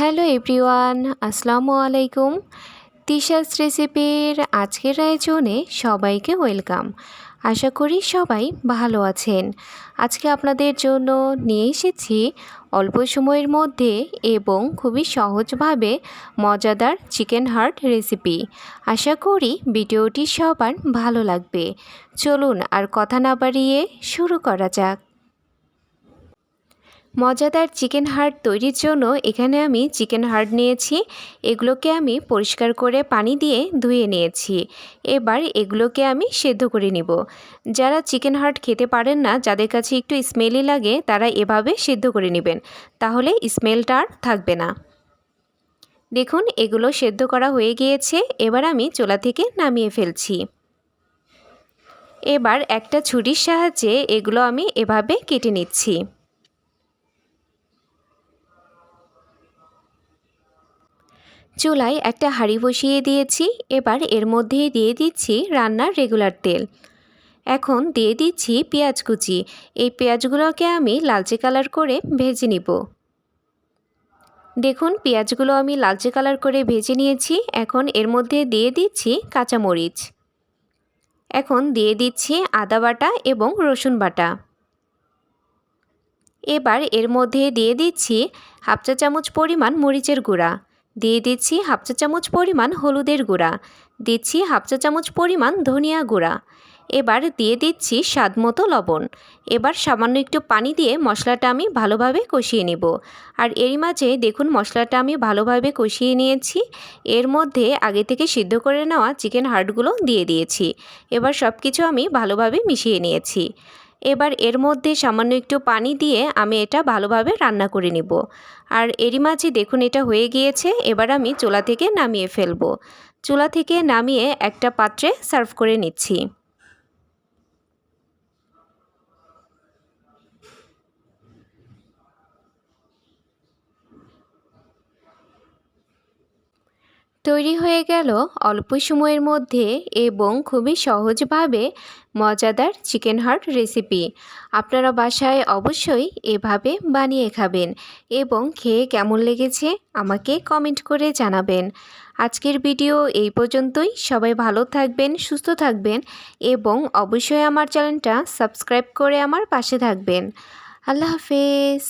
Hello everyone, আসসালামু আলাইকুম। তিশাস রেসিপির আজকের আয়োজনে সবাইকে ওয়েলকাম। আশা করি সবাই ভালো আছেন। আজকে আপনাদের জন্য নিয়ে এসেছি অল্প সময়ের মধ্যে এবং খুবই সহজভাবে মজাদার চিকেন হার্ট রেসিপি। আশা করি ভিডিওটি সবার ভালো লাগবে। চলুন আর কথা না বাড়িয়ে শুরু করা যাক। মজাদার চিকেন হার্ট তৈরির জন্য এখানে আমি চিকেন হার্ট নিয়েছি। এগুলোকে আমি পরিষ্কার করে পানি দিয়ে ধুয়ে নিয়েছি। এবার এগুলোকে আমি সেদ্ধ করে নিব। যারা চিকেন হার্ট খেতে পারেন না, যাদের কাছে একটু স্মেলি লাগে, তারা এভাবে সেদ্ধ করে নেবেন, তাহলে স্মেলটা আর থাকবে না। দেখুন, এগুলো সেদ্ধ করা হয়ে গিয়েছে। এবার আমি চুলা থেকে নামিয়ে ফেলছি। এবার একটা ছুরির সাহায্যে এগুলো আমি এভাবে কেটে নিচ্ছি। চুলায় একটা হাঁড়ি বসিয়ে দিয়েছি। এবার এর মধ্যে দিয়ে দিচ্ছি রান্নার রেগুলার তেল। এখন দিয়ে দিচ্ছি পেঁয়াজ কুচি। এই পেঁয়াজগুলোকে আমি লালচে কালার করে ভেজে নিব। দেখুন, পেঁয়াজগুলো আমি লালচে কালার করে ভেজে নিয়েছি। এখন এর মধ্যে দিয়ে দিচ্ছি কাঁচামরিচ। এখন দিয়ে দিচ্ছি আদা বাটা এবং রসুন বাটা। এবার এর মধ্যে দিয়ে দিচ্ছি হাফ চা চামচ পরিমাণ মরিচের গুঁড়া, দিয়ে দিচ্ছি হাফ চা চামচ পরিমাণ হলুদের গুঁড়া, দিচ্ছি হাফ চা চামচ পরিমাণ ধনিয়া গুঁড়া। এবার দিয়ে দিচ্ছি স্বাদ মতো লবণ। এবার সামান্য একটু পানি দিয়ে মশলাটা আমি ভালোভাবে কষিয়ে নেব। আর এরই মাঝে দেখুন, মশলাটা আমি ভালোভাবে কষিয়ে নিয়েছি। এর মধ্যে আগে থেকে সিদ্ধ করে নেওয়া চিকেন হার্টগুলো দিয়ে দিয়েছি। এবার সব কিছু আমি ভালোভাবে মিশিয়ে নিয়েছি। এবার এর মধ্যে সামান্য একটু পানি দিয়ে আমি এটা ভালোভাবে রান্না করে নিব। আর এরই মাঝে দেখুন, এটা হয়ে গিয়েছে। এবার আমি চুলা থেকে নামিয়ে ফেলব। চুলা থেকে নামিয়ে একটা পাত্রে সার্ভ করে নিচ্ছি। তৈরি হয়ে গেল অল্প সময়ের মধ্যে এবং খুবই সহজভাবে মজাদার চিকেন হার্ট রেসিপি। আপনারা বাসায় অবশ্যই এভাবে বানিয়ে খাবেন এবং খেয়ে কেমন লেগেছে আমাকে কমেন্ট করে জানাবেন। আজকের ভিডিও এই পর্যন্তই। সবাই ভালো থাকবেন, সুস্থ থাকবেন এবং অবশ্যই আমার চ্যানেলটা সাবস্ক্রাইব করে আমার পাশে থাকবেন। আল্লাহ হাফেজ।